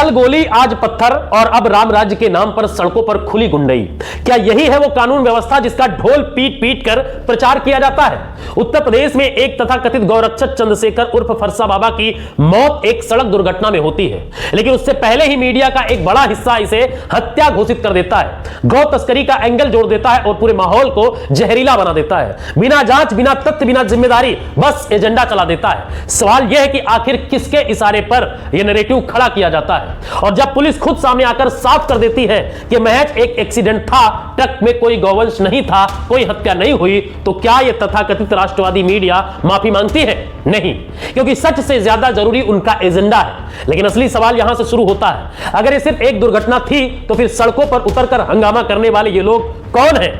कल गोली आज पत्थर और अब राम राज्य के नाम पर सड़कों पर खुली गुंडई। क्या यही है वो कानून व्यवस्था जिसका ढोल पीट पीट कर प्रचार किया जाता है? उत्तर प्रदेश में एक तथाकथित गौरक्षक चंद्रशेखर उर्फ फरसा बाबा की मौत एक सड़क दुर्घटना में होती है, लेकिन उससे पहले ही मीडिया का एक बड़ा हिस्सा इसे हत्या घोषित कर देता है, गौ तस्करी का एंगल जोड़ देता है और पूरे माहौल को जहरीला बना देता है। बिना जांच, बिना तथ्य, बिना जिम्मेदारी, बस एजेंडा चला देता है। सवाल यह है कि आखिर किसके इशारे पर यह नैरेटिव खड़ा किया जाता है? और जब पुलिस खुद सामने आकर साफ कर देती है कि महज एक एक्सीडेंट था, ट्रक में कोई गौवंश नहीं था, कोई हत्या नहीं हुई, तो क्या यह तथाकथित राष्ट्रवादी मीडिया माफी मांगती है? नहीं, क्योंकि सच से ज्यादा जरूरी उनका एजेंडा है। लेकिन असली सवाल यहां से शुरू होता है, अगर ये सिर्फ एक दुर्घटना थी तो फिर सड़कों पर उतरकर हंगामा करने वाले ये लोग कौन हैं?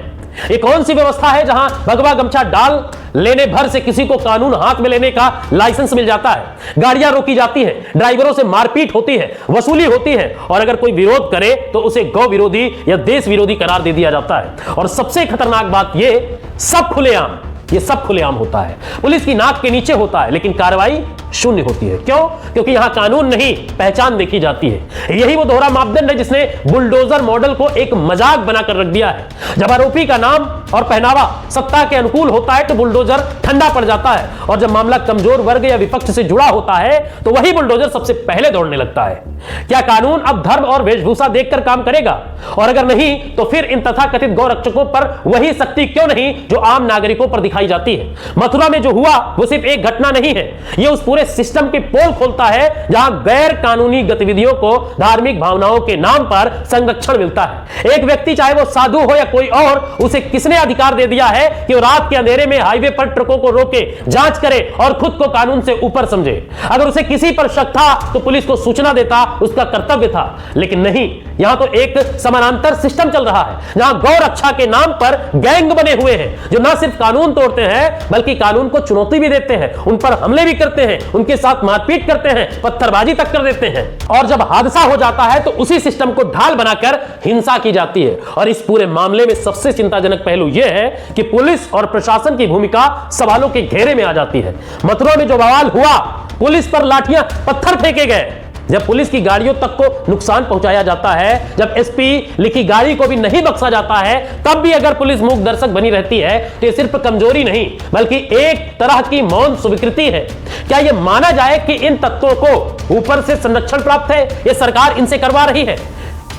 ये कौन सी व्यवस्था है जहां भगवा गमछा डाल लेने भर से किसी को कानून हाथ में लेने का लाइसेंस मिल जाता है, गाड़ियां रोकी जाती हैं, ड्राइवरों से मारपीट होती है, वसूली होती है, और अगर कोई विरोध करे तो उसे गौ विरोधी या देश विरोधी करार दे दिया जाता है। और सबसे खतरनाक बात ये सब खुलेआम होता है, पुलिस की नाक के नीचे होता है, लेकिन कार्रवाई शून्य होती है। क्यों? क्योंकि यहां कानून नहीं, पहचान देखी जाती है। यही वो दोहरा मापदंड है जिसने बुलडोजर मॉडल को एक मजाक बनाकर रख दिया है। जब आरोपी का नाम और पहनावा सत्ता के अनुकूल होता है तो बुलडोजर ठंडा पड़ जाता है, और जब मामला कमजोर वर्ग या विपक्ष से जुड़ा होता है तो वही बुलडोजर सबसे पहले दौड़ने लगता है। क्या कानून अब धर्म और वेशभूषा देखकर काम करेगा? और अगर नहीं तो फिर इन तथाकथित गौरक्षकों पर वही शक्ति क्यों नहीं जो आम नागरिकों पर दिखाई जाती है? मथुरा में जो हुआ वो सिर्फ एक घटना नहीं है, ये उस पूरे सिस्टम की पोल खोलता है जहां गैर कानूनी गतिविधियों को धार्मिक भावनाओं के नाम पर संरक्षण मिलता है। एक व्यक्ति, चाहे वो साधु हो या कोई और, उसे किसने अधिकार दे दिया है कि वो रात के अंधेरे में हाईवे पर ट्रकों को रोके, जांच करे और खुद को कानून से ऊपर समझे? अगर उसे किसी पर शक था तो पुलिस को सूचना देता, उसका कर्तव्य था। लेकिन नहीं, यहां तो एक समानांतर सिस्टम चल रहा है जहां गौ रक्षा के नाम पर गैंग बने हुए हैं जो ना सिर्फ कानून तोड़ते हैं बल्कि कानून को चुनौती भी देते हैं, उन पर हमले भी करते हैं, उनके साथ मारपीट करते हैं, पत्थरबाजी तक कर देते हैं। और जब हादसा हो जाता है तो उसी सिस्टम को ढाल बनाकर हिंसा की जाती है। और इस पूरे मामले में सबसे चिंताजनक पहलू यह है कि पुलिस और प्रशासन की भूमिका सवालों के घेरे में आ जाती है। मथुरा में जो बवाल हुआ, पुलिस पर लाठियां, पत्थर फेंके गए, जब पुलिस की गाड़ियों तक को नुकसान पहुंचाया जाता है, जब एसपी लिखी गाड़ी को भी नहीं बख्शा जाता है, तब भी अगर पुलिस मूक दर्शक बनी रहती है तो ये सिर्फ कमजोरी नहीं बल्कि एक तरह की मौन स्वीकृति है। क्या यह माना जाए कि इन तत्वों को ऊपर से संरक्षण प्राप्त है, यह सरकार इनसे करवा रही है?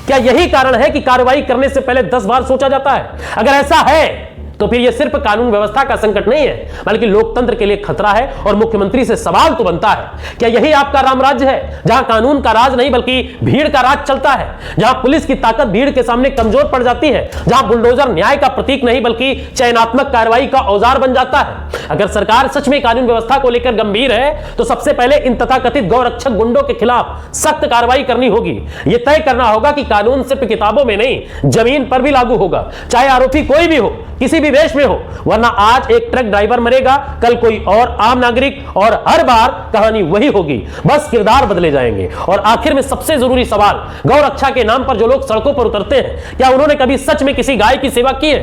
क्या यही कारण है कि कार्रवाई करने से पहले 10 बार सोचा जाता है? अगर ऐसा है तो फिर यह सिर्फ कानून व्यवस्था का संकट नहीं है बल्कि लोकतंत्र के लिए खतरा है। और मुख्यमंत्री से सवाल तो बनता है, क्या यही आपका राम राज्य है जहां कानून का राज नहीं बल्कि भीड़ का राज चलता है, जहां पुलिस की ताकत भीड़ के सामने कमजोर पड़ जाती है, जहां बुलडोजर न्याय का प्रतीक नहीं बल्कि चयनात्मक कार्रवाई का औजार बन जाता है? अगर सरकार सच में कानून व्यवस्था को लेकर गंभीर है तो सबसे पहले इन तथाकथित गौरक्षक गुंडों के खिलाफ सख्त कार्रवाई करनी होगी। यह तय करना होगा कि कानून सिर्फ किताबों में नहीं, जमीन पर भी लागू होगा, चाहे आरोपी कोई भी हो, किसी भी देश में हो। वरना आज एक ट्रक ड्राइवर मरेगा, कल कोई और आम नागरिक, और हर बार कहानी वही होगी, बस किरदार बदले जाएंगे। और आखिर में सबसे जरूरी सवाल, गौ रक्षा के नाम पर जो लोग सड़कों पर उतरते हैं, क्या उन्होंने कभी सच में किसी गाय की सेवा की है?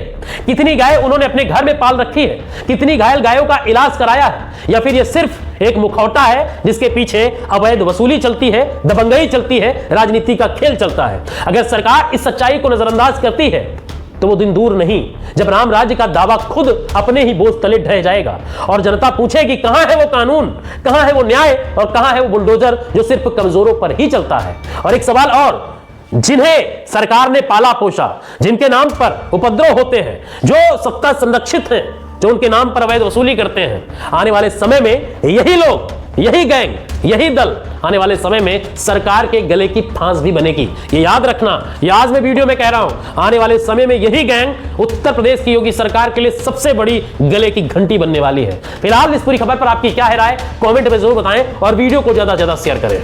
कितनी गाय उन्होंने अपने घर में पाल रखी है? कितनी घायल गायों का इलाज कराया है? या फिर यह सिर्फ एक मुखौटा है जिसके पीछे अवैध वसूली चलती है, दबंगई चलती है, राजनीति का खेल चलता है? अगर सरकार इस सच्चाई को नजरअंदाज करती है तो वो दिन दूर नहीं जब राम राज्य का दावा खुद अपने ही बोझ तले ढह जाएगा और जनता पूछेगी कहां है वो कानून, कहां है वो न्याय, और कहां है वो बुलडोजर जो सिर्फ कमजोरों पर ही चलता है? और एक सवाल और, जिन्हें सरकार ने पाला पोसा, जिनके नाम पर उपद्रव होते हैं, जो सत्ता संरक्षित हैं, जो उनके नाम पर अवैध वसूली करते हैं, आने वाले समय में यही लोग, यही गैंग, यही दल आने वाले समय में सरकार के गले की फांस भी बनेगी। ये याद रखना, ये आज मैं वीडियो में कह रहा हूं, आने वाले समय में यही गैंग उत्तर प्रदेश की योगी सरकार के लिए सबसे बड़ी गले की घंटी बनने वाली है। फिलहाल इस पूरी खबर पर आपकी क्या है राय, कमेंट में जरूर बताएं और वीडियो को ज्यादा से ज्यादा शेयर करें।